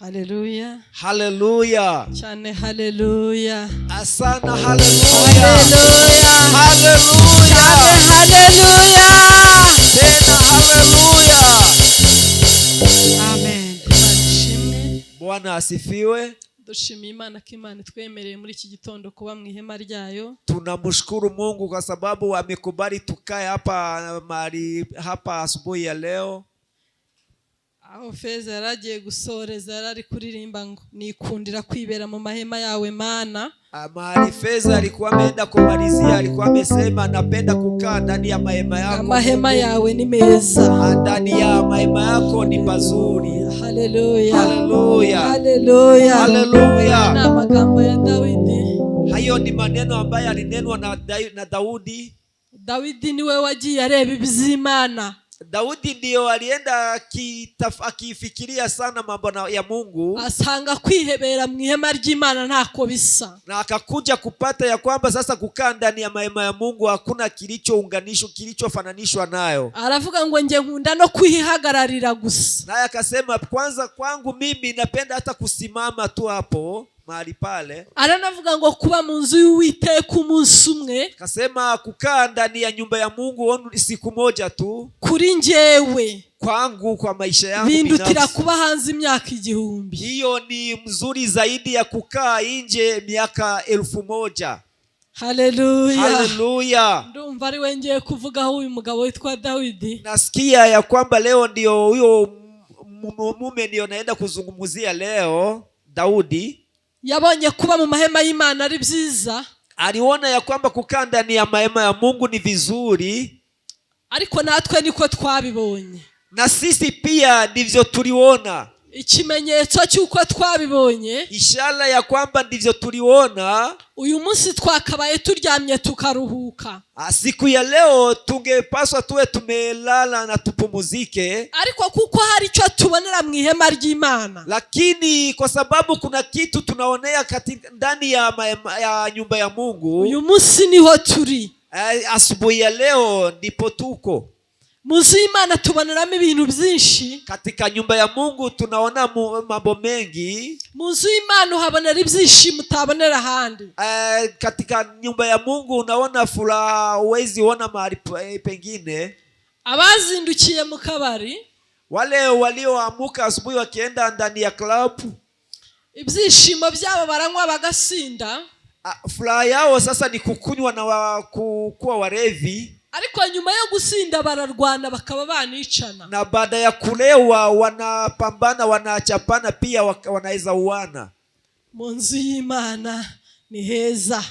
Hallelujah. Hallelujah. Chane hallelujah. Asana hallelujah. Hallelujah. Hallelujah. Hallelujah. Tena hallelujah. Amen. Imana Bwana asifiwe. dushimiye Imana ko Imana itwemereye muri iki gitondo kuba mu ihema ryayo. Tunamshukuru Mungu kwa sababu amekubali tukae hapa asubuhi ya leo. Aho Feza yaragiye gusoreza yarari kuririmba ngo nikundira kwibera mu mahema yawe Mana. Mahali Feza alikuwa ameenda kumalizia, alikuwa amesema napenda kukaa ndani ya mahema yako. Mahema yawe ni meza. Ndani ya mahema yako ni pazuri. Hallelujah. Hallelujah. Hallelujah. Hallelujah. Na magambo ya Dawidi. Hayo ni maneno ambayo alinenwa na Daudi. Dawidi niwe wagiye areba iby'Imana. Daudi ndio alienda akifikiria sana mambo ya Mungu. Asanga kwihebera mu ihema ry'Imana ntako bisa. Na akakuja kupata ya kwamba sasa kukaa ndani ya mahema ya Mungu hakuna kilichofananishwa nayo. Aravuga ngo nge nkunda no kwihagararira gusa. Naye akasema kwanza kwangu mimi napenda hata kusimama tu hapo mahali pale. Aranavuga ngo kuba mu nzu y'Uwiteka umunsi umwe. Akasema kukaa ndani ya nyumba ya Mungu siku moja tu. Kuri njyewe kwangu kwa maisha yangu bindutira kuba hanze imyaka 1000. Hiyo ni mzuri zaidi ya kukaa nje miaka 1000. Hallelujah. Hallelujah. Ndumva ari wengeye kuvuga uyu mugabo witwa Dawidi. Nasikia ya kwamba leo ndio huyo mume ndio naenda kuzungumzia leo. Daudi yabonye kuba mu mahema y'Imana ari byiza. Aliona ya kwamba kukaa ndani ya mahema ya Mungu ni vizuri. Ariko natwe niko twabibonye. Na sisi pia ndivyo tuliona. Ikimenyetso cyuko twabibonye, ishara ya kwamba ndivyo tuliona, uyu munsi twakabaye turyamye tukaruhuka. Siku ya leo tungepaswa tuwe tumelala na tupumuzike. Ariko kuko hari icyo tubonera mu ihema ry'Imana. Lakini kwa sababu kuna kitu tunaonea ndani ya nyumba ya Mungu. Uyu munsi niho turi. Asubuhi ya leo ndipo tuko. Munsi y'Imana tuboneramo ibintu byinshi. Katika nyumba ya Mungu tunaona mambo mengi. Munsi y'Imana uhabonera ibyishimo utabonera ahandi. Katika nyumba ya Mungu unaona furaha uwezi ona mahali pengine. Abazindukiye mu kabari, wale walioamuka asubuhi wakienda ndani ya club, ibyishimo byabo baranywa bagasinda. Furaha yao sasa ni kukunywa na kuwa warevi. Ariko nyuma yo gusinda bararwana bakaba banicana. Na baada ya kulewa wanapambana, wanachapana, pia wanaweza uana. Munzu y'Imana ni heza.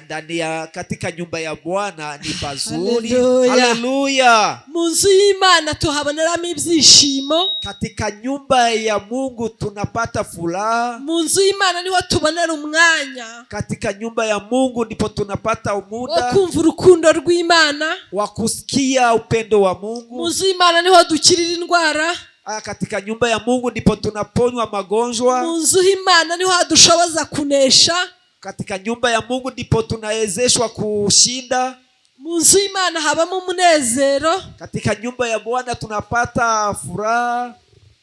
Ndani ya katika nyumba ya Bwana ni pazuri. Hallelujah. Munzu y'Imana tuhaboneramo ibyishimo. Katika nyumba ya Mungu tunapata furaha. Munzu y'Imana niho tubonera umwanya. Katika nyumba ya Mungu ndipo tunapata muda wo kumva urukundo rw'Imana, wa kusikia upendo wa Mungu. Munzu y'Imana niho dukirira indwara. Katika nyumba ya Mungu ndipo tunaponywa magonjwa. Munzu y'Imana niho dushoboza kunesha. Katika nyumba ya Mungu ndipo tunawezeshwa kushinda. Munzu y'Imana habamo umunezero. Katika nyumba ya Bwana tunapata furaha.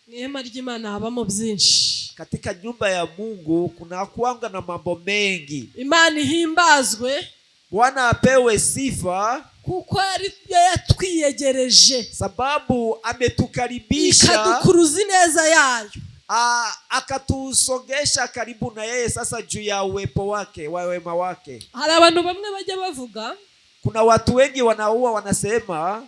Ihema ry'Imana habamo byinshi. Katika nyumba ya Mungu kuna kuanga na mambo mengi. Imana ihimbazwe. Bwana apewe sifa. Kuko yatwiyegereje. Sababu ametukaribisha. Ikadukuruza ineza yayo. Akatusongesha karibu na yeye sasa juu ya uwepo wake, wema wake. Hari abantu bamwe bajya bavuga, kuna watu wengi wanasema,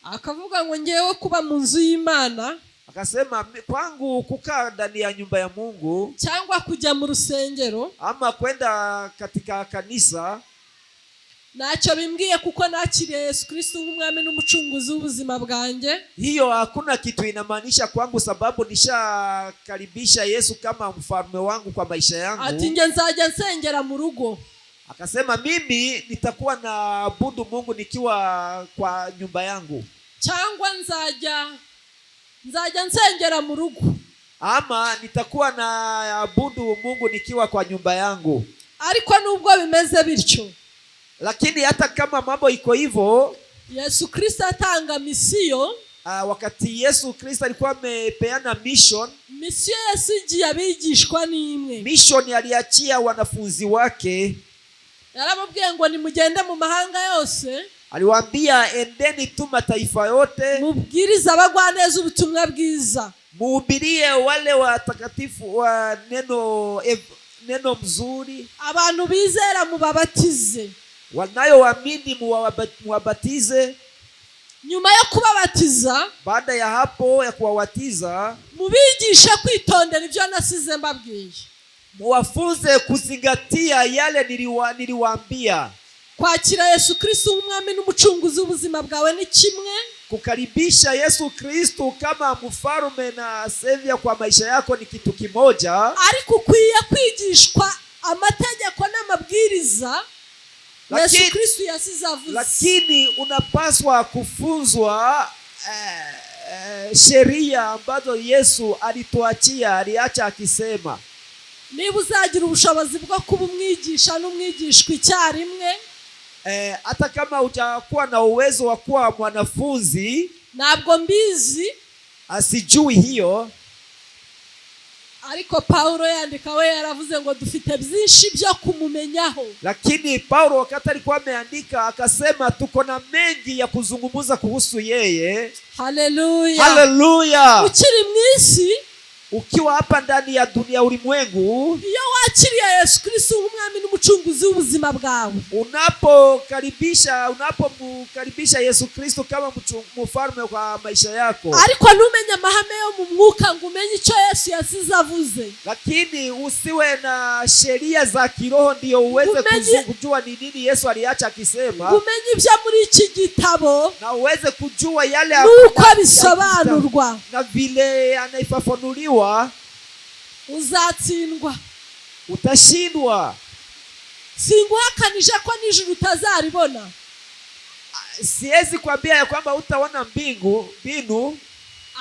akavuga ngo ngewe kuba mu nzu y'Imana, akasema kwangu kukaa ndani ya nyumba ya Mungu cyangwa kujya mu rusengero ama kwenda katika kanisa ntacyo bimbwiye kuko nakiriye Yesu Kristo nk'umwami n'umucunguzi w'ubuzima bwanjye. Hiyo hakuna kitu inamaanisha kwangu, sababu nishakaribisha Yesu kama mfalme wangu kwa maisha yangu. Ati nge nzajya nsengera mu rugo. Akasema mimi nitakuwa na abudu Mungu nikiwa kwa nyumba yangu, cyangwa nzajya nsengera mu rugo, ama nitakuwa na abudu Mungu nikiwa kwa nyumba yangu. Ariko nubwo bimeze bityo, lakini hata kama mambo iko hivyo, Yesu Kristo atanga misiyo. Wakati Yesu Kristo alikuwa amepeana mission, misiyo yasigiye abigishwa n'imwe. Mission aliachia wanafunzi wake. Yaramubwiye ngo nimugende mu mahanga yose, Aliwaambia endeni tu mataifa yote, mubwiriza abagwaneza ubutumwa bwiza, muhubirie wale watakatifu wa neno mzuri, abantu bizera mubabatize, wanayoamini muwabatize. Nyuma yo kubabatiza, baada ya hapo ya kuwabatiza, mubigishe kwitondera ibyo nasize mbabwiye, muwafunze kuzingatia yale niliwaambia. Kwakira Yesu Kristo umwami n'umucunguzi w'ubuzima bwawe ni kimwe, kukaribisha Yesu Kristo kama mfalme na savior kwa maisha yako ni kitu kimoja, ariko ukwiye kwigishwa amategeko n'amabwiriza Yesu Kristo yasizavuze. Lakini unapaswa kufunzwa sheria ambazo Yesu alituachia, aliacha akisema. Niba uzagira ubushobozi bwo kuba umwigisha n'umwigishwa icyarimwe, hata kama utakuwa na uwezo wa kuwa mwanafunzi, ntabwo mbizi, asijui hiyo, ariko Paulo yandika we yaravuze ngo dufite byinshi byo kumumenyaho. Lakini Paulo wakati alikuwa ameandika akasema tuko na mengi ya kuzungumza kuhusu yeye. Haleluya. Haleluya. Ukiri mwisi, ukiwa hapa ndani ya dunia ulimwengu, iyo wakiriye Yesu Kristo umwami n'umucunguzi w'ubuzima bwawe, unapomkaribisha Yesu Kristo kama mfalme kwa maisha yako, ariko ntumenye amahame yo mu mwuka ngo umenye icyo Yesu yasizavuze, lakini usiwe na sheria za kiroho ndio uweze kujua ni nini Yesu aliacha akisema, umenye ibyo muri iki gitabo na uweze kujua yale uko bisobanurwa na vile anaifafanuliwa, uzatsindwa, utashindwa. Singuhakanije ko n'ijuru utazaribona, siwezi kuambia ya kwamba utaona mbingu,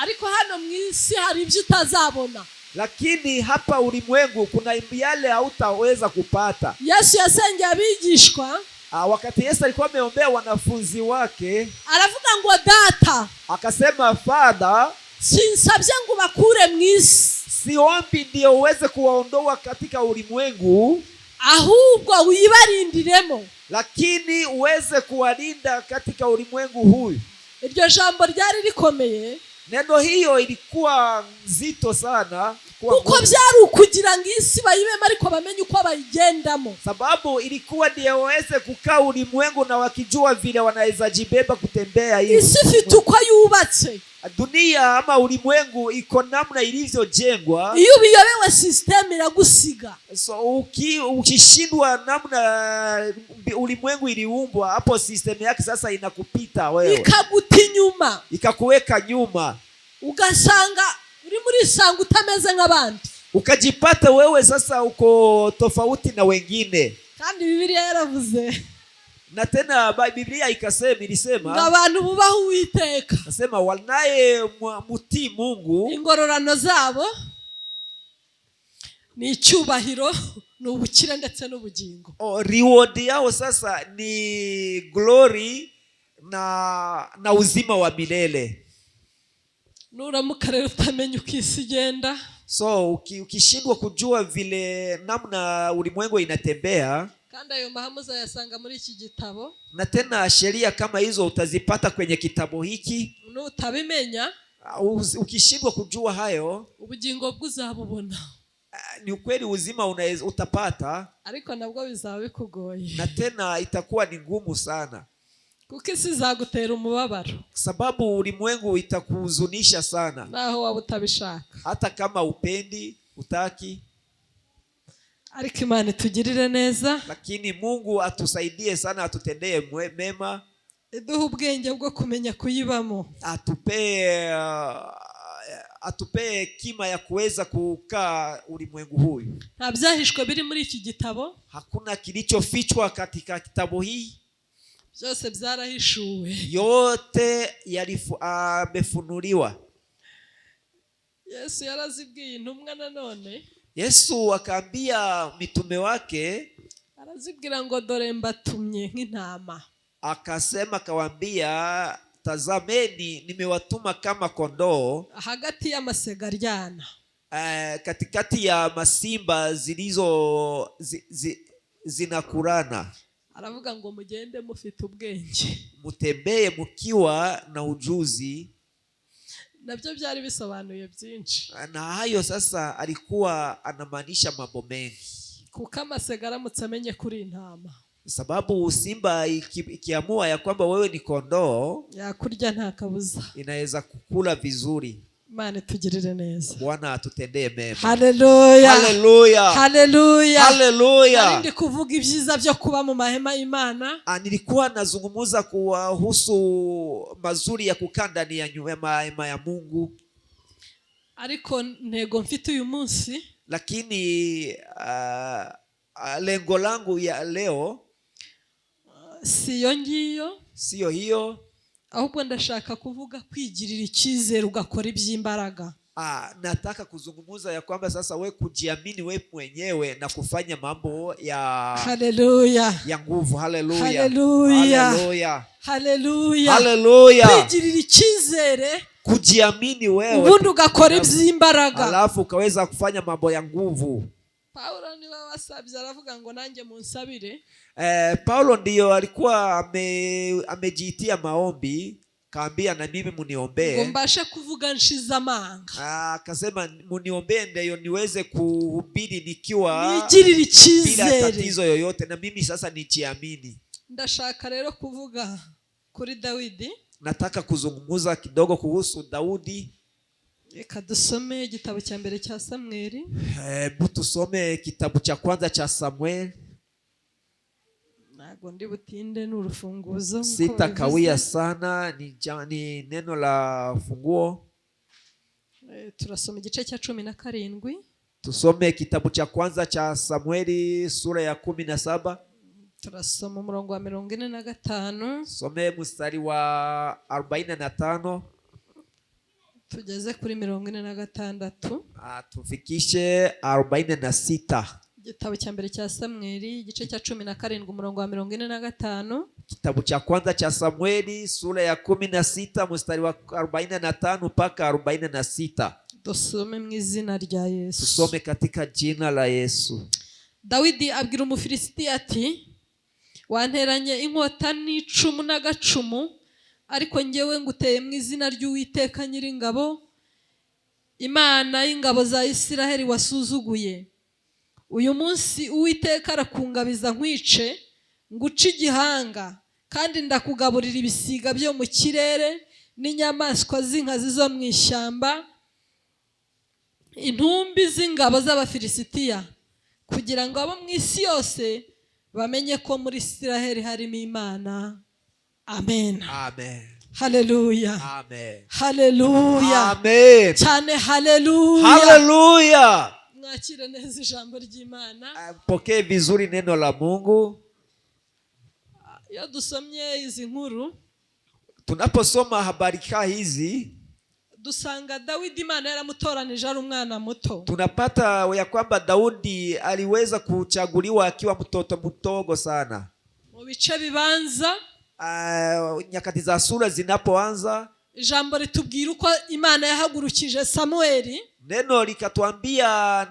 ariko hano mwisi hari ibyo utazabona, lakini hapa ulimwengu kuna yale hautaweza kupata. Yesu yasengeye abigishwa, wakati Yesu alikuwa ameombea wanafunzi wake, aravuga ngo Data, akasema Father, sinsabye ngo bakure mwisi, siombi ndio uweze kuwaondoa katika ulimwengu, ahubwo wibarindiremo, lakini uweze kuwalinda katika ulimwengu huyu. Iryo jambo ryari rikomeye, neno hiyo ilikuwa nzito sana, kuko byari ukugira ngo isi bayibemo ariko bamenye uko bayigendamo, sababu ilikuwa ndio waweze kukaa ulimwengu na wakijua vile wanaweza jibeba kutembea hiyo. Isi ifite uko yubatse, dunia ama ulimwengu iko namna ilivyojengwa. Iyo biyobewe system iragusiga. So ukishindwa namna ulimwengu iliumbwa, hapo system yake sasa inakupita wewe, ikaguta inyuma, ikakuweka nyuma, ugasanga uri muri sanga utameze nk'abandi, ukajipata wewe sasa uko tofauti na wengine. Kandi Biblia yaravuze, na tena Biblia ilisema abantu bubaha Uwiteka, nasema wanaye mutii Mungu, ingororano zabo ni icyubahiro n'ubukire ndetse n'ubugingo. Reward yao sasa ni glory na uzima wa milele. Nuramuka rero utamenya uko isi igenda, so ukishindwa kujua vile namna ulimwengu inatembea, kandi ayo mahame uzayasanga muri iki gitabo, na tena sheria kama hizo utazipata kwenye kitabu hiki, nutabimenya, ukishindwa kujua hayo, ubugingo bw'uzabubona, ni ukweli uzima utapata, ariko nabwo bizaba bikugoye, na tena itakuwa ni ngumu sana, kuko isi izagutera umubabaro, sababu ulimwengu itakuhuzunisha sana, naho waba utabishaka, hata kama upendi utaki. Ariko Imana itugirire neza, lakini Mungu atusaidie sana, atutendee mema, iduhe ubwenge bwo kumenya kuyibamo, atupee kima ya kuweza kukaa ulimwengu huyu. Nta byahishwe biri muri iki gitabo, hakuna kilichofichwa katika kitabu hii, byose byarahishuwe, yote yamefunuliwa. Yesu yarazibwiye intumwa nanone, Yesu akaambia mitume wake, arazibwira ngo dore mbatumye nk'intama, akasema kawaambia tazameni nimewatuma kama kondoo hagati y'amasega aryana. katikati ya masimba zinakurana. Aravuga ngo mugende mufite ubwenge, mutembee mkiwa na ujuzi. Nabyo byari bisobanuye byinshi. Na hayo sasa alikuwa anamaanisha mambo mengi. Kuko amasega aramutse amenye kuri intama, sababu simba ikiamua ya kwamba wewe ni kondoo, yakurya nta kabuza, inaweza kukula vizuri. Imana tugirire neza. Bwana atutendee mema. Haleluya. Haleluya. Haleluya. Haleluya. Ndi kuvuga ibyiza byo kuba mu mahema y'Imana. Nilikuwa nazungumza kuhusu mazuri ya kukaa ndani ya mahema ya Mungu. Ariko ntego mfite uyu munsi, lakini lengo langu ya leo siyo hiyo, ahubwo ndashaka kuvuga kwigirira icyizere ugakora iby'imbaraga. Nataka kuzungumza ya kwamba sasa we kujiamini we mwenyewe na kufanya mambo ya haleluya ya nguvu. Haleluya. Haleluya. Haleluya. Haleluya. Haleluya. Kwigirira icyizere, kujiamini wewe, ubundi ugakora iby'imbaraga, alafu ukaweza kufanya mambo ya nguvu. Paulo niwe wasabye, aravuga ngo nanjye munsabire. Paulo ndiyo alikuwa amejiitia maombi, kaambia na mimi muniombee, ngo mbashe kuvuga nshize amanga. Akasema muniombee ndio niweze kuhubiri nikiwa nigirira icyizere bila tatizo yoyote, na mimi sasa nijiamini. Ndashaka rero kuvuga kuri Dawidi. Nataka kuzungumza kidogo kuhusu Daudi. Reka dusome igitabo cya mbere cya Samueli. Tusome kitabu cha kwanza cha Samuel. Nago ndi butinde n'urufunguzo. Sitakawia sana, ni neno la funguo. Turasoma igice cya 17. Tusome kitabu cha kwanza cha Samueli sura ya 17. Turasoma umurongo wa 45. Some mstari wa 45. Tugeze kuri 46. Tufikishe 46. Igitabo cya mbere cya Samueli igice cya 17 umurongo wa 45. Kitabu cha kwanza cha Samueli sura ya 16 mstari wa 45 mpaka 46. Dusome mu izina rya Yesu. Tusome katika jina la Yesu. Dawidi abwira Umufilisitiya ati, wanteranye inkota n'icumu n'agacumu, ariko njyewe nguteye mu izina ry'Uwiteka Nyiringabo, Imana y'ingabo za Isiraheli wasuzuguye. Uyu munsi Uwiteka arakungabiza nkwice, nguce igihanga, kandi ndakugaburira ibisiga byo mu kirere n'inyamaswa z'inkazi zo mu ishyamba, intumbi z'ingabo z'Abafilisitiya, kugira ngo abo mu isi yose bamenye ko muri Isiraheli harimo Imana. Amen. Amen. Haleluya. Amen. Haleluya. Amen. Cyane haleluya. Haleluya. Mwakire neza ijambo ry'Imana. Pokee vizuri neno la Mungu. Iyo dusomye izi nkuru, tunaposoma habari hizi, dusanga Dawidi Imana yaramutoranije ari umwana muto. Tunapata ya kwamba Daudi aliweza kuchaguliwa akiwa mtoto mdogo sana. Mu bice bibanza, nyakati za sura zinapoanza, ijambo ritubwira uko Imana yahagurukije Samueli. Neno likatuambia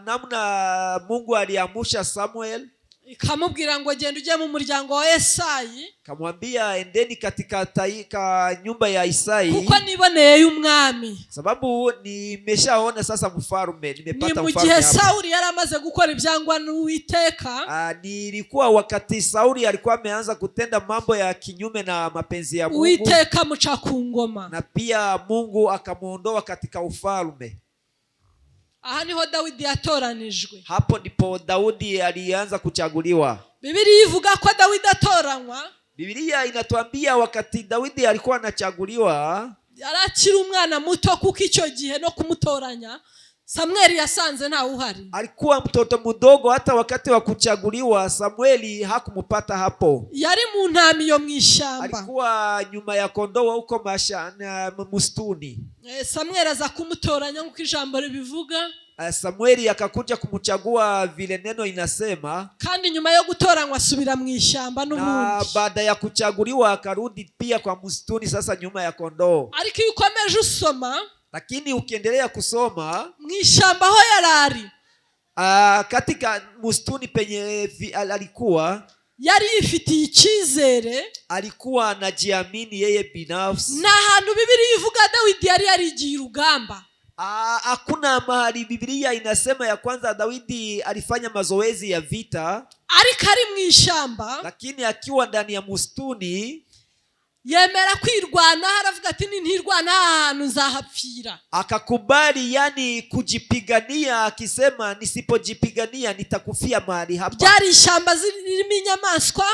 namna Mungu aliamsha Samuel, ikamubwira ngo genda uje mu muryango wa Yesayi, kamwambia endeni katika nyumba ya Isai, kuko niboneye umwami. Sababu nimeshaona sasa mfalme, nimepata mfalme. Ni mu gihe Sauli yari amaze gukora ibyangwa n'Uwiteka. Nilikuwa wakati Sauli alikuwa ameanza kutenda mambo ya kinyume na mapenzi ya Mungu. Uwiteka muca ku ngoma, na pia Mungu akamuondoa katika ufalme. Aha niho Dawidi yatoranijwe. Hapo ndipo Daudi alianza kuchaguliwa. Biblia ivuga ko Dawidi atoranywa. Biblia inatuambia wakati Daudi alikuwa anachaguliwa, yarakiri umwana muto, kuko icyo gihe no kumutoranya Samueli yasanze nta uhari. Alikuwa mtoto mdogo, hata wakati wa kuchaguliwa Samueli hakumupata hapo. Yari mu ntami yo mwishamba. Alikuwa nyuma ya kondoo huko msituni. Samueli aza kumutoranya nk'uko ijambo ribivuga. Samueli akakuja kumchagua vile neno inasema. Kandi nyuma yo gutoranywa asubira mu ishyamba n'ubundi. Na baada ya kuchaguliwa akarudi pia kwa msituni sasa nyuma ya kondoo. Ariko iyo ukomeje usoma, Lakini ukiendelea kusoma mw'ishyamba aho yarari, katika msituni penye alikuwa, yari yifitiye icyizere, alikuwa anajiamini yeye binafsi. nta hantu Bibiliya ivuga Dawidi yari yarigiye urugamba. Hakuna mahali Biblia inasema ya kwanza Dawidi alifanya mazoezi ya vita, ariko ari mw'ishyamba, lakini akiwa ndani ya msituni yemera kwirwana. Aravuga ati ntirwana ahantu nzahapfira. Akakubali yani kujipigania, akisema nisipojipigania nitakufia mahali hapa. Byari ishyamba zirimo inyamaswa,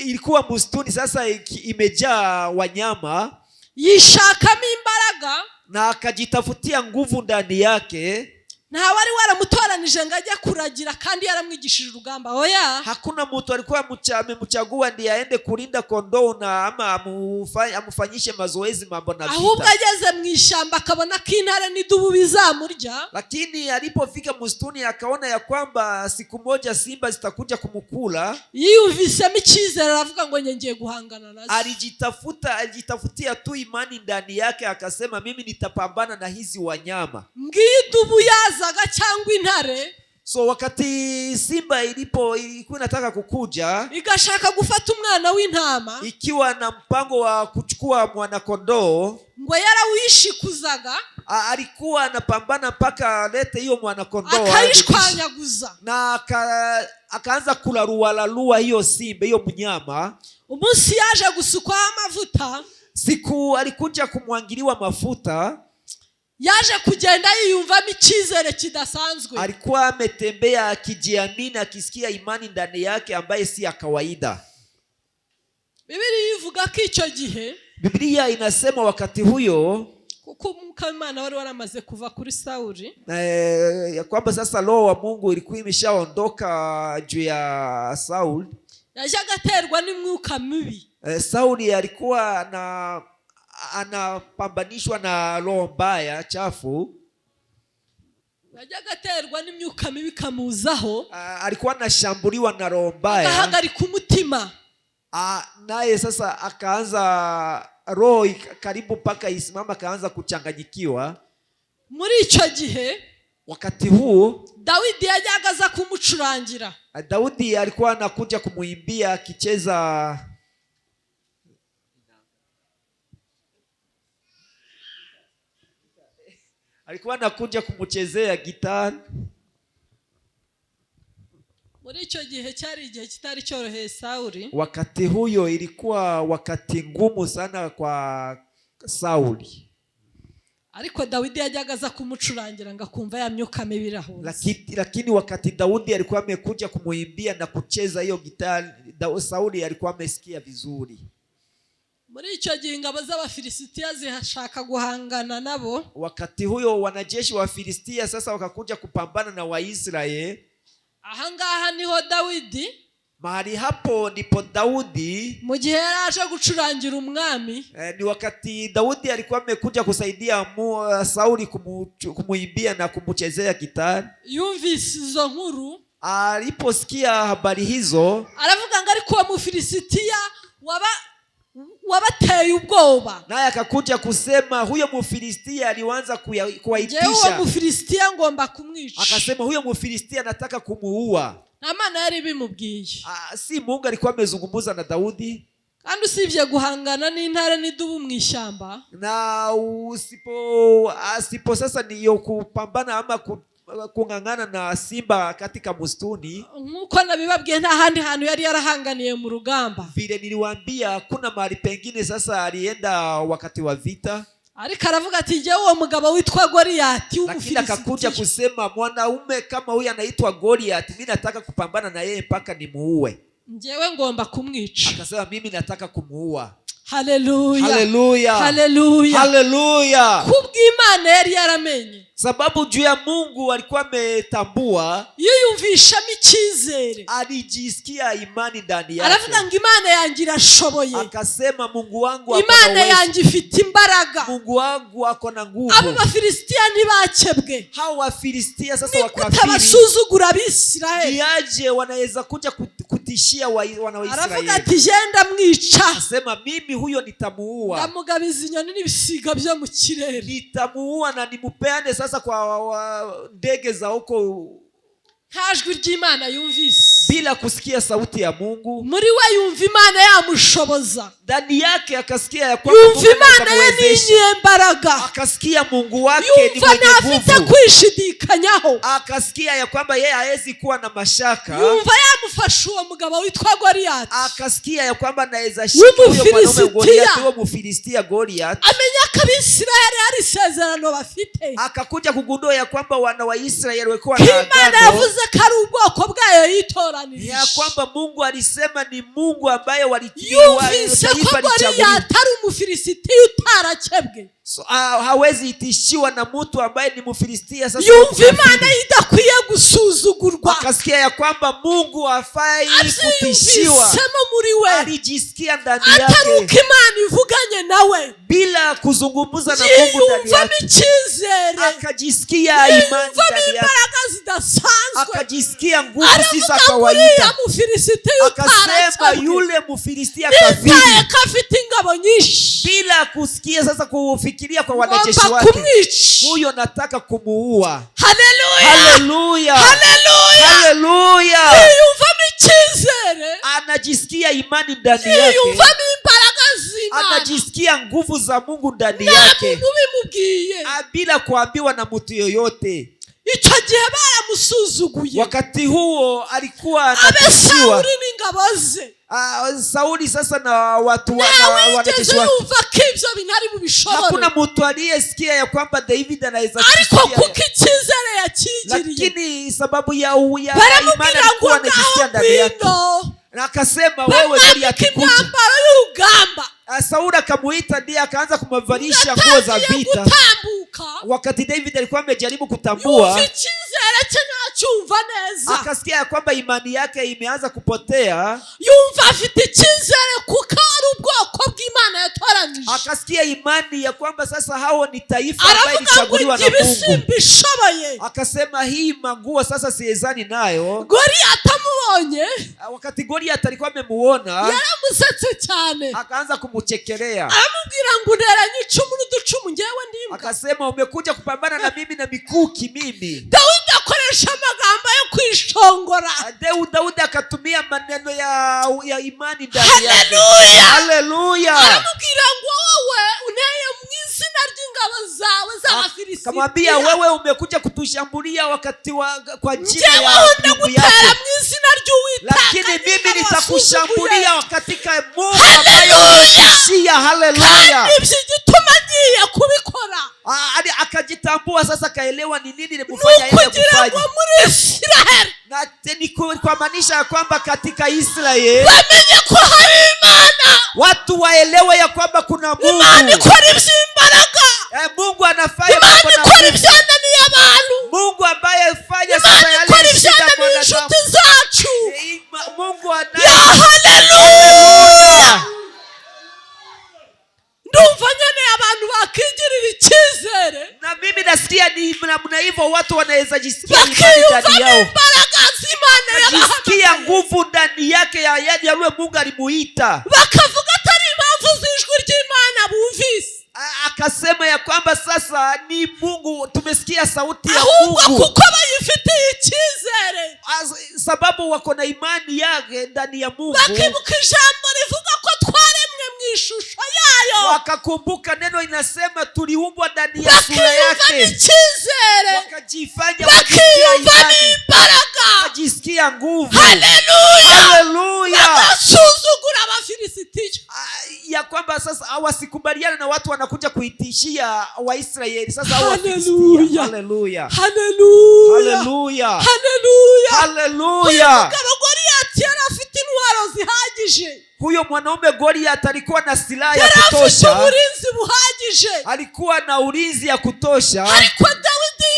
ilikuwa msituni sasa imejaa wanyama. yishakamo imbaraga na akajitafutia nguvu ndani yake. nta wari waramutoranije ngo ajye kuragira kandi yaramwigishije urugamba. Oya, hakuna mtu alikuwa amemchagua ndiye aende kulinda kondoo na ama amufanyishe mazoezi mambo na vita. Ahubwo ageze mu ishyamba akabona ko intare n'idubu bizamurya. Lakini alipofika msituni akaona ya kwamba siku moja simba zitakuja kumkula. Yiyumvisemo icyizere, aravuga ngo ngiye guhangana nazo. Alijitafutia tu imani ndani yake, akasema mimi nitapambana na hizi wanyama. Idubu yazaga cyangwa intare, so wakati simba ilikuwa inataka kukuja igashaka gufata umwana w'intama, ikiwa na mpango wa kuchukua mwana kondoo, ngo yarawishikuzaga, alikuwa anapambana mpaka alete hiyo mwana kondoo, akayishwanyaguza na akaanza kularualalua hiyo simba, hiyo mnyama. Umunsi yaje gusukwaho amavuta, siku alikuja kumwangiliwa mafuta, yaje kugenda yiyumvamo icyizere kidasanzwe. Alikuwa ametembea akijiamini, akisikia imani ndani yake ambaye si ya kawaida. Biblia ivuga ko icyo gihe, Biblia inasema wakati huyo, kuko Umwuka w'Imana wari waramaze kuva kuri Sauli, ya kwamba sasa roho wa Mungu ilikuwa imeshaondoka juu ya Sauli. yajyaga aterwa n'imyuka mibi. Sauli alikuwa anapambanishwa na roho mbaya chafu. Yajyaga aterwa n'imyuka mibi kamuzaho, alikuwa anashambuliwa na roho mbaya, akahagarika umutima. Naye sasa akaanza roho karibu paka isimama, akaanza kuchanganyikiwa. Muri icyo gihe, wakati huu Dawidi yajyaga aza kumucurangira. Daudi alikuwa anakuja kumuimbia akicheza, alikuwa anakuja kumuchezea gitari. Muri icyo gihe cyari igihe kitari cyoroheye Sauli. Wakati huyo ilikuwa wakati ngumu sana kwa Sauli. Ariko Dawidi yajyaga aza kumucurangira ngo akumva ya myuka mibi irahunze. Lakini wakati Daudi alikuwa amekuja kumuimbia na kucheza hiyo gitari, Sauli alikuwa amesikia vizuri. Muri icyo gihe ingabo z'Abafilisitiya zihashaka guhangana nabo. Wakati huyo wanajeshi wa Filistia sasa wakakuja kupambana na Waisraeli. Ahangaha niho Dawidi, mahali hapo ndipo Daudi, mu gihe yaraje gucurangira umwami, ni wakati Daudi alikuwa amekuja kusaidia Sauli kumuimbia na kumuchezea gitari. Yumvise izo nkuru, aliposikia habari hizo, aravuga ngo ariko uwo Mufilisitiya wabateye ubwoba. Naye akakuja kusema huyo Mfilistia alianza kuwaitisha. Huyo Mfilistia ngomba kumwica. Akasema huyo Mfilistia nataka kumuua. Na maana yari bimubwiye. Si Mungu alikuwa amezungumza na Daudi. Kandi usibye guhangana n'intare n'idubu mu ishyamba, na usipo sasa niyo kupambana ama kungangana na simba katika msituni, nkuko nabibabwiye nta handi hantu yari yarahanganiye mu rugamba. Vile niliwaambia kuna mahali pengine sasa alienda wakati wa vita. Ariko aravuga ati je uwo mugabo witwa Goliati w'Umufilisitiya, lakini akakuja kusema mwanaume kama huyu anaitwa Goliati, mimi nataka kupambana na yeye mpaka nimuue. Njewe ngomba kumwica. Akasema mimi nataka kumuua. Haleluya. Haleluya. Haleluya. Haleluya. Kubw'Imana yari yaramenye. sababu juu ya Mungu alikuwa ametambua, yiyumvishamo icyizere, alijisikia imani ndani yake. aravuga ngo Imana yanjye irashoboye, akasema Mungu wangu ako Imana na uwezo, yanjye ifite imbaraga. Mungu wangu ako na nguvu. abo bafilisitiya ntibakebwe, Hao Wafilistia sasa ni wakafiri, kutabasuzugura Abisirayeli. niaje wanaweza kuja kutishia wana wa aravuga Israeli. ati genda mwica, Asema mimi huyo nitamuua, ndamugabiza inyoni n'ibisiga byo mu kirere, nitamuua na nimupeane sasa kwa ndege za huko, nta jwi ry'Imana yumvise, bila kusikia sauti ya Mungu. muri we yumva Imana yamushoboza, Ndani yake akasikia ya kwamba yumva Mungu Imana ye atamwezesha. n'inyembaraga, Akasikia Mungu wake ni yumva mwenye ntafite nguvu. kwishidikanyaho, Akasikia ya kwamba yeye hawezi kuwa na mashaka. yumva yamufasha uwo mugabo witwa Goliyati, Akasikia ya kwamba anaweza shika huyo mwanaume Goliath, huyo Mfilistia Goliath. amenya ko Abisirayeli hari isezerano bafite, Akakuja kugundua ya kwamba wana wa Israeli walikuwa ko na Imana agano, yavuze ko ari ubwoko bwayo yitoranirije. ya kwamba Mungu alisema ni Mungu ambaye yumvise ko Goliyati ari Umufilisitiya utarakebwe, hawezi itishiwa na mtu ambaye ni Mfilistia. Sasa yumva Imana idakwiye gusuzugurwa, akasikia ya kwamba Mungu hafai kutishiwa. abyiyumvisemo muri we, Alijisikia ndani atari yake uko Imana ivuganye nawe, bila kuzungumza na Mungu ndani yiyumvamo yake, icyizere, akajisikia imani yiyumvamo ndani yake, imbaraga zidasanzwe. akajisikia nguvu si za aravuga ngo uriya kawaida. Mufilisitiya Akasema utarakebwe, yule Mfilistia nitaye kafiri, ko afite ingabo nyinshi, bila kusikia sasa kufikiria kwa wanajeshi ngomba wake, kumwica. huyo nataka kumuua. Haleluya, Haleluya, haleluya. haleluya. yiyumvamo icyizere, Anajisikia imani ndani yake, yiyumvamo imbaraga z'Imana, anajisikia nguvu za Mungu ndani nta yake, muntu ubimubwiye. bila kuambiwa na mtu yoyote. icyo gihe baramusuzuguye, Wakati huo alikuwa abe anatishiwa. Sawuli n'ingabo ze, Sauli sasa na watu ntawe wanajeshi wigeze wake. yumva ko ibyo bintu ari bubishobore, Hakuna mtu aliyesikia ya kwamba David anaweza ariko kusikia, kuko icyizere yakigiriye, lakini sababu ya imani baramubwira ngo alikuwa anajisikia ngaho ndani yake, ngwino, na akasema wewe bamwambika Goliath kuja. imyambaro y'urugamba, Sauli akamuita, ndiye akaanza kumvalisha nguo za atangiye vita. gutambuka, Wakati David alikuwa amejaribu kutambua, yumva icyizere cye ntacyumva neza, akasikia ya kwamba imani yake imeanza kupotea. yumva afite icyizere kuko ari ubwoko bw'Imana yatoranije, Akasikia imani ya kwamba sasa hao ni taifa ambaye aravuga ngo ilichaguliwa na ibi Mungu. simbishoboye. Akasema hii manguo sasa siezani nayo. Goliyati amubonye Wakati Goliath alikuwa amemuona, yaramusetse cyane, akaanza kumuchekelea, aramubwira ngo unteranye icumu n'uducumu njyewe ndimbwa. akasema umekuja kupambana na mimi na mikuki mimi. Dawidi akoresha amagambo yo kwishongora. Daudi akatumia maneno ya imani ndani yake. Haleluya, Haleluya. aramubwira ngo wowe unteye mu izina ry'ingabo zawe z'Abafilisitiya, Kamwambia wewe umekuja kutushambulia wakati kwa jina njyewe ya wundi Mungu gutera yako, mu izina ry'Uwiteka, lakini mimi nyine nitakushambulia katika Mungu Haleluya. ambaye unishia. Haleluya. kandi ibyo igituma ngiye kubikora Akajitambua sasa, akaelewa ni nini ni nimefanya yeye ukugira kufanya, ngo muri Isiraheli na kwa maanisha ya kwamba katika Israeli bamenye ko hari Imana, watu waelewe ya kwamba kuna Imana Mungu. ikora iby'imbaraga, Mungu anafanya Imana mambo na ikora Mungu. ibyananiye abantu, Mungu ambaye afanya Imana sasa yale ikora shida ibyananiye mwanadamu. inshuti zacu. Mungu Ya anaye. haleluya, ndumva nyine abantu bakigirira icyizere, Na mimi nasikia ni namna hivyo, watu wanaweza jisikia imani bakiyumvamo ndani yao, imbaraga z'Imana jisikia yabahamagaye, nguvu ndani yake ya yule Mungu alimuita. bakavuga atari impamvu z'ijwi ry'Imana bumvise, Akasema ya kwamba sasa ni Mungu, tumesikia sauti ya ahubwo Mungu, kuko bayifitiye icyizere, sababu wako na imani yake ndani ya Mungu. bakibuka ijambo rivuga ko twaremwe mu ishusho yayo, Wakakumbuka neno inasema tuliumbwa ndani ya sura bakiyumvamo yake, icyizere, wakajifanya bakiyumvamo imbaraga. wakajisikia nguvu. Haleluya, Haleluya. bagasuzugura Abafilisitiya, Ya kwamba sasa hawasikubaliana na watu wanakuja kuitishia Waisraeli sasa. Haleluya. Haleluya. haleluya, Haleluya. haleluya. Haleluya. Umugabo Goliyati yari afite intwaro zihagije, Huyo mwanaume Goliath alikuwa na silaha ya yari afite kutosha, uburinzi buhagije, alikuwa na ulinzi ya kutosha, ariko Dawidi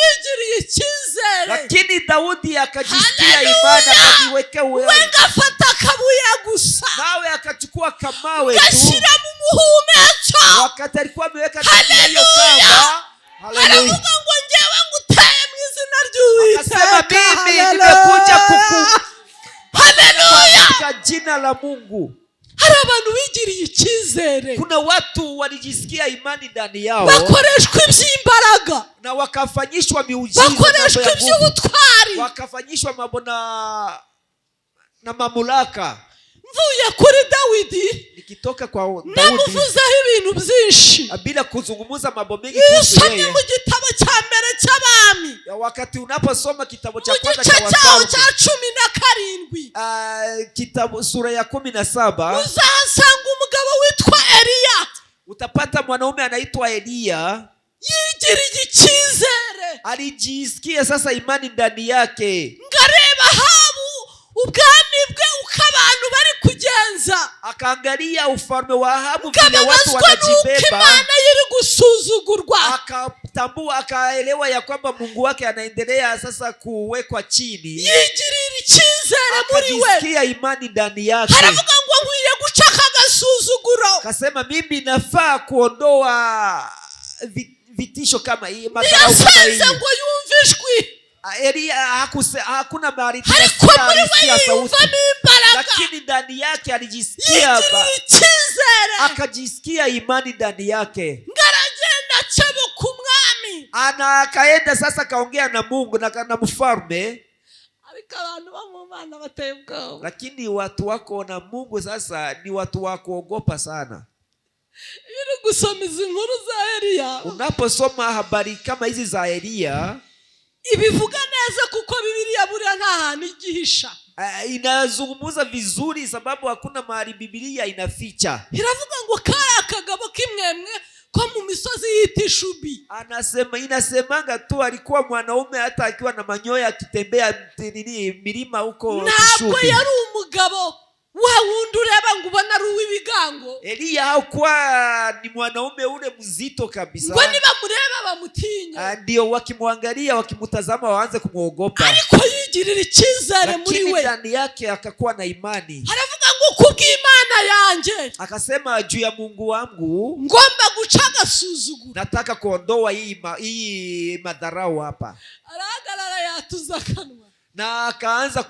lakini Daudi akajisikia imani, akajiweka wengafata akabuye gusa nawe akachukua kamawe tu gashira mu muhumetso wakati alikuwa ameweka ndani hiyo kamba. Haleluya. Ngo ngewe ngutaye mu izina ry'Uwiteka. Akasema mimi nimekuja Haleluya. katika jina la Mungu. Hari abantu bigiriye icyizere. Kuna watu walijisikia imani ndani yao, bakoreshwa iby'imbaraga na wakafanyishwa miujiza, bakoreshwa iby'ubutwari, wakafanyishwa mambo na mamlaka. Mvuye kuri Dawidi, nikitoka kwa Daudi, namuvuzaho ibintu byinshi bila kuzungumza mambo mengi kuhusu yeye. Mu gitabo cya mbere cy'abami, wakati unaposoma kitabu cha kwanza cha Wafalme cha 17, kitabu sura ya 17, uzasanga umugabo witwa Eliya. Utapata mwanaume anaitwa Eliya. Yigiriye icyizere, alijisikia sasa imani ndani yake. Ngareba Ahabu ubwami bwe uko abantu bari kugenza, akaangalia ufalme wa Ahabu vile watu wanajibeba, Imana yiri gusuzugurwa, akatambua, akaelewa ya kwamba Mungu wake anaendelea sasa kuwekwa chini. Yigirira icyizere muri we, akajisikia imani ndani yake. haravuga ngo nkwiye gucaka agasuzuguro, akasema mimi nafaa kuondoa vitisho kama hii, madharau kama hii. ngo yumvishwe Eliya hakuna mahali tunasikia sauti, lakini ndani yake alijisikia, akajisikia imani ndani yake. Ngaragenda chebo kumwami, akaenda sasa kaongea na Mungu na mfalme. Lakini watu wako na Mungu sasa ni watu wa kuogopa sana. Unaposoma habari kama hizi za Eliya, ibivuga neza kuko Biblia buriya nta hantu igihisha. Inazungumza vizuri sababu hakuna mahali Biblia inaficha. Iravuga ngo kaya kagabo kimwemwe ko mu misozi y'itishubi. Inasemanga tu alikuwa mwanaume hata akiwa na manyoya akitembea milima huko Tishubi. Ntabwo yari umugabo wa wundi ureba ngo ubona ari uw'ibigango. Eliya hakuwa ni mwanaume ule mzito kabisa. Ngo niba mureba bamutinya. Ndio wakimwangalia wakimtazama waanze kumuogopa. Ariko yigirira icyizere muri we. Lakini ndani yake akakuwa na imani. Haravuga ngo kubw'Imana yanjye. Akasema juu ya Mungu wangu ngomba guca agasuzuguro. Nataka kuondoa hii madharau hapa. Arahagarara yatuza akanwa. Na akaanza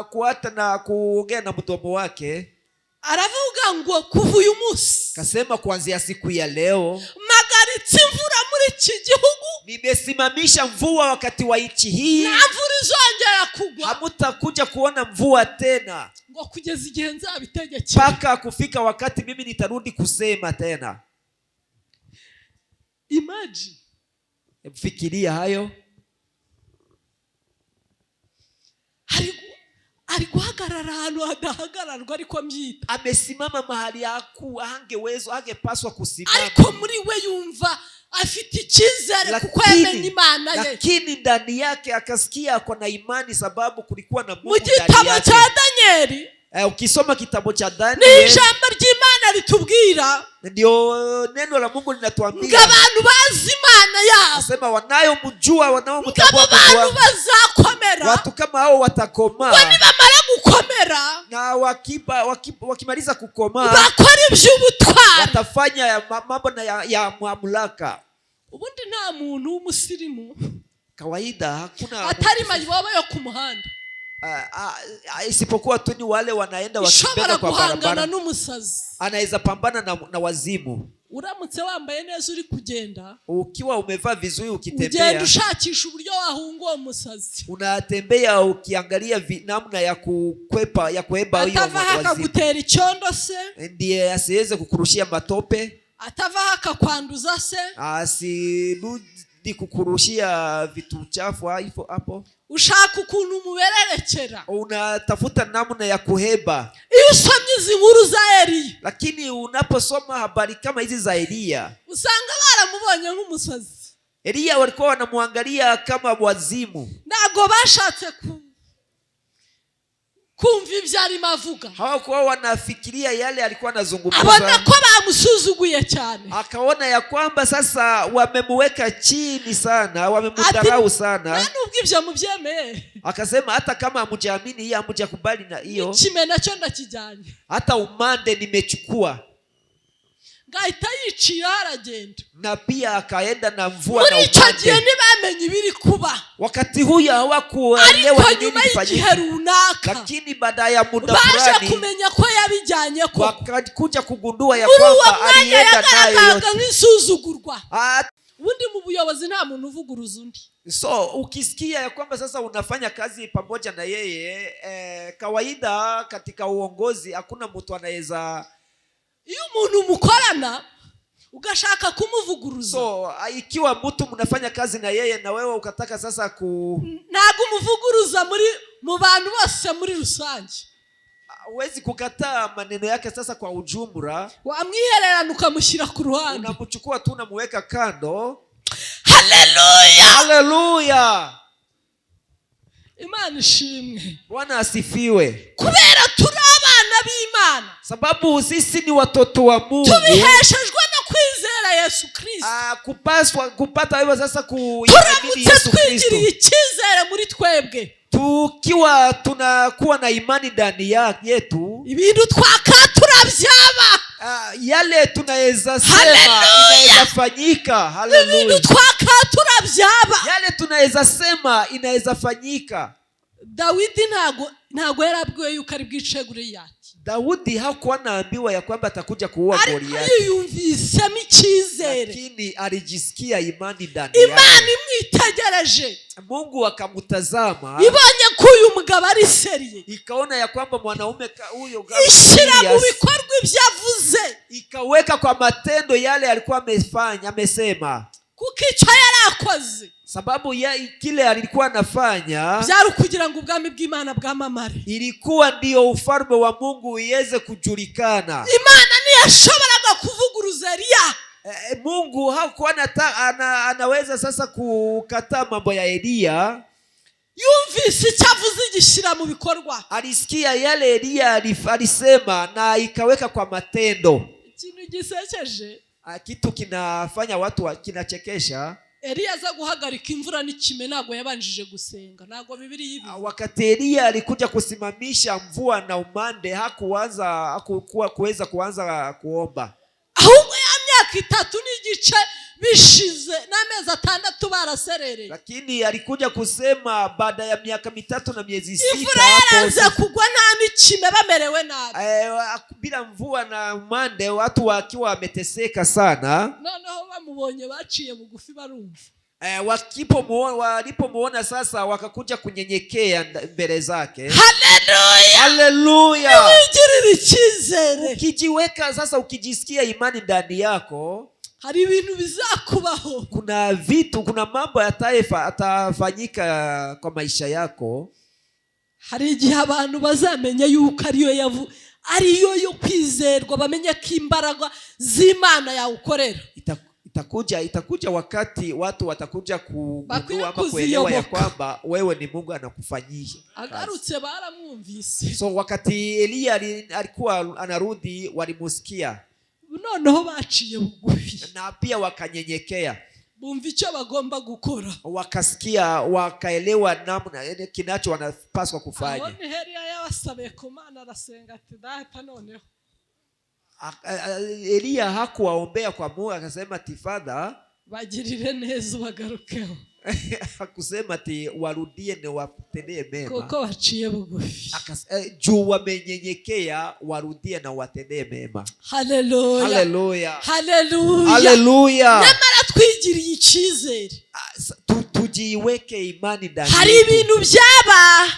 kuata na kuongea na mdomo wake. Aravuga ngo kuva uyu munsi, kasema kuanzia siku ya leo, magaritse imvura muri iki gihugu, nimesimamisha mvua wakati wa nchi hii, na mvura izongera kugwa, hamutakuja kuona mvua tena, ngo kugeza igihe nzabitegekera, mpaka kufika wakati mimi nitarudi kusema tena. Imagine, fikiria hayo. ari guhagarara ahantu hadahagararwa ariko mbyita, amesimama mahali hangepaswa kusimama, ariko muri we yumva afite icyizere kuko yamenye Imana ye. Lakini ndani yake akasikia ako na imani sababu kulikuwa na Mungu ndani yake. Mu gitabo cha Danieli, ukisoma kitabu cha Danieli, ni ijambo ry'Imana ritubwira, ndio neno la Mungu linatuambia ngo abantu bazi Imana yabo, nasema wanayomjua, wanaomtambua Mungu wao bazakomera, watu kama hao watakoma, nibamara gukomera, na wakimaliza kukoma bakora iby'ubutwari, watafanya mambo ya mamlaka. Ubundi nta muntu w'umusirimu kawaida hakuna atari mayiwabo yo ku muhanda, isipokuwa tu ni wale wanaenda wakibeba kwa barabara. Anaweza pambana na wazimu. Uramutse wambaye neza uri kugenda, ukiwa umevaa vizuri ukitembea, ugenda ushakisha uburyo wahunga uwo musazi, unatembea ukiangalia namna ya kukwepa ya kueba hiyo wazimu. Atava akagutera icyondo se, ndiye asiweze kukurushia matope, atava akakwanduza se, asirudi kukurushia vitu chafu hapo. Ushaka ukuntu umubererekera, unatafuta namna ya kuheba. Iyo usomye izi nkuru za Eliya, lakini unaposoma habari kama hizi za Eliya, usanga baramubonye nk'umusazi. Eliya walikuwa wanamwangalia kama wazimu, ntago bashatse kumva ibyo arimo avuga. Hawakuwa wanafikiria yale alikuwa anazungumza. Abona ko bamusuzuguye cyane. Akaona ya kwamba sasa wamemuweka chini sana, wamemudharau sana. Nubwo ibyo mubyemeye. Akasema hata kama hamjaamini hii, hamjakubali na hiyo, kime nacyo ndakijyanye. hata umande nimechukua. Ngahita yicira aragenda. Na pia akaenda na mvua na umande. Muri icyo gihe ntibamenye ibiri kuba. Wakati huyo hawakuelewa nini kifanyika. Lakini baada ya muda fulani baje kumenya ko yabijyanye ko. Wakakuja kugundua ya kwamba alienda nayo nk'isuzugurwa. Ubundi mu buyobozi nta muntu uvuguruza undi. So ukisikia ya kwamba sasa unafanya kazi pamoja na yeye, kawaida katika uongozi hakuna mtu anaweza. Iyo umuntu mukorana ugashaka kumuvuguruza. So ikiwa mtu mnafanya kazi na yeye na wewe ukataka sasa ntago umuvuguruza mu bantu bose muri rusange. Huwezi kukataa maneno yake sasa kwa ujumla. Wamwihererana ukamushyira ku ruhande. Unamchukua tu unamuweka kando. Haleluya. Haleluya. Imana ishimwe. Bwana asifiwe. Kubera turi abana b'Imana. Sababu sisi ni watoto wa Mungu. Tubiheshejwe no kwizera Yesu Kristo. Kupaswa kupata wewe sasa kuamini Yesu Kristo. Twigiriye icyizere muri twebwe. Tukiwa tunakuwa na imani ndani yetu, ibintu twakatura byaba. Yale tunaweza sema inaweza fanyika. Haleluya. Ibintu twakatura byaba. Yale tunaweza sema inaweza fanyika. Dawidi ntago yarabwiwe yuko ari bwice Goliyati. Daudi hakuwa naambiwa ya kwamba atakuja kuua Goliyati. Ariko yumvisemo icyizere. Lakini alijisikia imani ndani yake. Imana imwitegereje. Mungu akamutazama. Ibonye ko uyu mugabo ari seriye. Ikaona ya kwamba mwanaume huyo ishira mu bikorwa ibyavuze. Ikaweka kwa matendo yale alikuwa amesema. Kuko icyo yarakoze. Sababu kile alikuwa anafanya byari kugira ngo ubwami bw'Imana bwamamare. Ilikuwa ndio ufalme wa Mungu uweze kujulikana. Imana ntiyashoboraga kuvuguruza Eliya. Mungu hakuwa anaweza sasa kukataa mambo ya Eliya. Yumvise icyavuze igishira mu bikorwa. Alisikia yale Eliya alisema na ikaweka kwa matendo. Ikintu gisekeje. Kitu kinafanya watu kinachekesha. Eliya aza guhagarika imvura n'ikime ntago yabanjije gusenga. Ntago Biblia yibi. Wakati Eliya alikuja kusimamisha mvua na umande hakuwa kuweza kuanza kuomba. Ahubwo ya myaka 3 n'igice bishize n'amezi 6 baraserereye. Lakini alikuja kusema baada ya miaka 3 na miezi 6 imvura yaraza kugwa nta n'ikime bamerewe nabi. Bila mvua na umande watu wakiwa wameteseka sana. Noneho bamubonye baciye bugufi barumva. Walipomuona sasa wakakuja kunyenyekea mbele zake. Haleluya. Haleluya. Wigirire icyizere. Ukijiweka sasa, ukijisikia imani ndani yako, hari ibintu bizakubaho. Kuna mambo yatafanyika kwa maisha yako. Hari igihe abantu bazamenya yuko ariyo yo kwizerwa, bamenye ko imbaraga z'Imana yawukorera. Itakuja wakati watu watakuja kugundua ama kuelewa ya kwamba wewe ni Mungu anakufanyisha. Agarutse baramwumvise. So wakati Eliya alikuwa anarudi walimusikia. Noneho baciye bugufi. Na pia wakanyenyekea. Bumva icyo bagomba gukora. Wakasikia, wakaelewa namna kinacho wanapaswa kufanya. Aho Eliya yabasabe ku Mana arasenga ati data noneho. Eliya hakuwaombea kwa Mungu, akasema ati Father, bagirire neza bagarukeho. Hakusema ati warudie na watendee mema. Kuko baciye bugufi. Juu wamenyenyekea, warudie na watendee mema. Haleluya. Haleluya. Haleluya. Haleluya. Namara twigiriye icyizere. Tujiweke imani ndani. Hari ibintu byaba.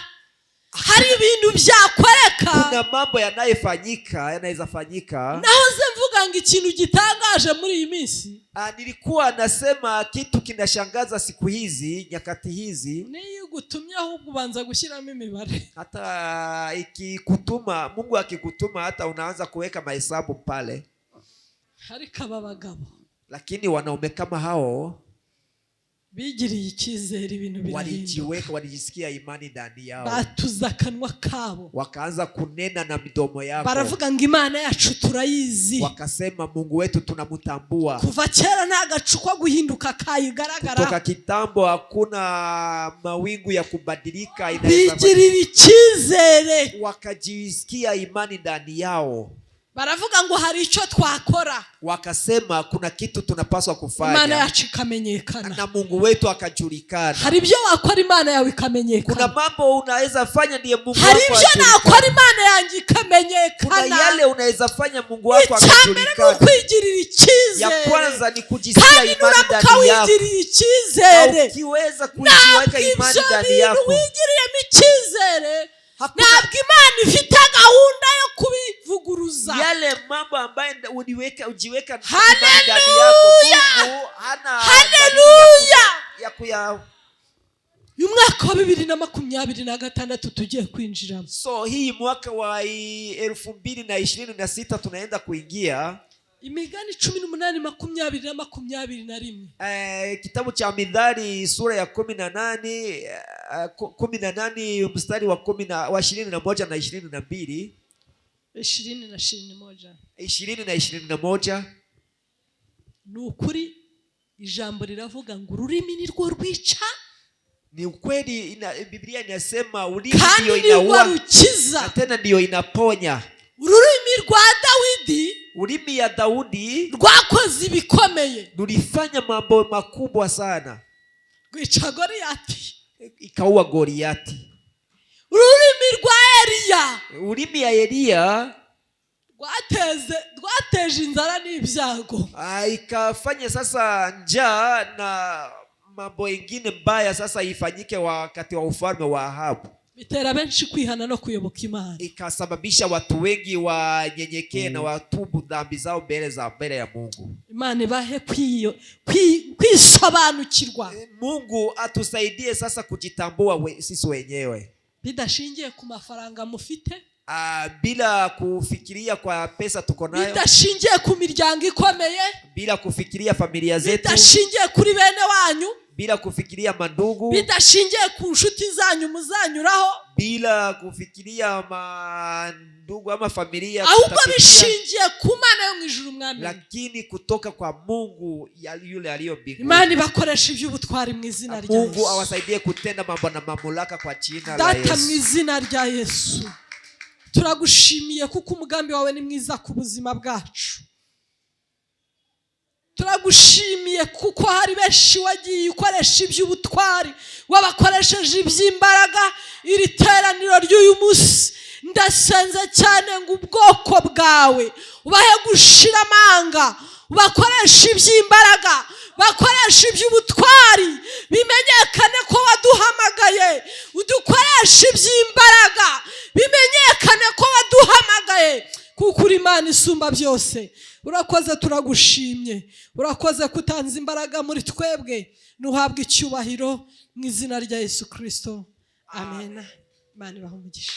Hari ibintu byakwereka. Kuna mambo yanaweza fanyika. Nahoze mvuga ngo ikintu gitangaje muri iyi minsi. Nilikuwa nasema kitu kinashangaza siku hizi, nyakati hizi. Niyo gutumya ahubwo ubanza gushyiramo imibare. Hata ikikutuma, Mungu akikutuma hata unaanza kuweka mahesabu pale. Hari kaba bagabo. Lakini wanaume kama hao bigiriye icyizere ibintu birahinduka, walijisikia imani ndani yao, batuza akanwa kabo, wakaanza kunena na midomo yao, baravuga ngo Imana yacu turayizi, wakasema Mungu wetu tunamtambua. kuva kera nta gacu ko guhinduka kayigaragara, kutoka kitambo hakuna mawingu ya kubadilika, bigirira icyizere, wakajisikia imani ndani yao, baravuga ngo hari icyo twakora, wakasema kuna kitu tunapaswa kufanya, Imana yacu ikamenyekana na Mungu wetu akajulikana. hari ibyo wakora Imana yawe ikamenyekana, kuna mambo unaweza fanya ndiye Mungu hari wako ibyo nakora Imana yanjye ikamenyekana, kuna yale unaweza fanya Mungu wako akajulikana. Icyambere ni ukwigirira icyizere, ya kwanza ni kujisikia imani ndani yako, wigirira icyizere, ukiweza kujiweka imani ndani yako, wigiriyemo icyizere, ntabwo Imana ifite gahunda yo kubivuguruza. yale mambo ambayo ujiweka imani ndani yako, Mungu hana ya kuya. Uyu mwaka wa 2026 tugiye kwinjiramo, so hii mwaka wa 2026 tunaenda kuingia. Imigani 18:20-21. Kitabu cha Mithali sura ya 18 mstari wa 21 na 22, 20 na 21. Ni ukuri ijambo riravuga ngo ururimi ni rwo rwica, ni ukweli, Biblia inasema ulimi ndio inaua, na tena ndio inaponya. Ururimi rwa Dawidi, ulimi ya Daudi rwakoze ibikomeye, rulifanya mambo makubwa sana, rwica Goliati, ikaua Goliati. Ururimi rwa Eliya, ulimi ya Eliya rwateje inzara n'ibyago, ikafanya sasa njaa na mambo ingine mbaya sasa ifanyike wakati wa ufalme wa Ahabu, bitera benshi kwihana no kuyoboka Imana, ikasababisha watu wengi wanyenyekee na watubu dhambi zao mbele ya Mungu. Imana ibahe kwisobanukirwa, Mungu atusaidie sasa kujitambua sisi wenyewe, bidashingiye ku mafaranga mufite, bila kufikiria kwa pesa tuko nayo, bidashingiye ku miryango ikomeye, bila kufikiria familia zetu, bidashingiye kuri bene wanyu, bila kufikiria mandugu, bidashingiye ku nshuti zanyu muzanyuraho, bila kufikiria mandugu ama familia, ahubwo bishingiye ku Mana yo mu ijuru mwami, lakini kutoka kwa Mungu yule aliyo mbinguni. Imana ibakoresha iby'ubutwari mu izina rya Yesu. Mungu awasaidie kutenda mambo na mamlaka kwa jina la Yesu. Data mu izina rya Yesu, turagushimiye kuko umugambi wawe ni mwiza ku buzima bwacu. Turagushimiye kuko hari benshi wagiye ukoresha iby'ubutwari, wabakoresheje iby'imbaraga. Iri teraniro ry'uyu munsi ndasenze cyane ngo ubwoko bwawe ubahe gushira amanga, ubakoresha iby'imbaraga, bakoresha iby'ubutwari, bimenyekane ko waduhamagaye, udukoresha iby'imbaraga, bimenyekane ko waduhamagaye, kuko uri Imana isumba byose. Urakoze, turagushimye, urakoze kutanza imbaraga muri twebwe, nuhabwe icyubahiro mu izina rya Yesu Kristo, amen. Imana ibahe umugisha.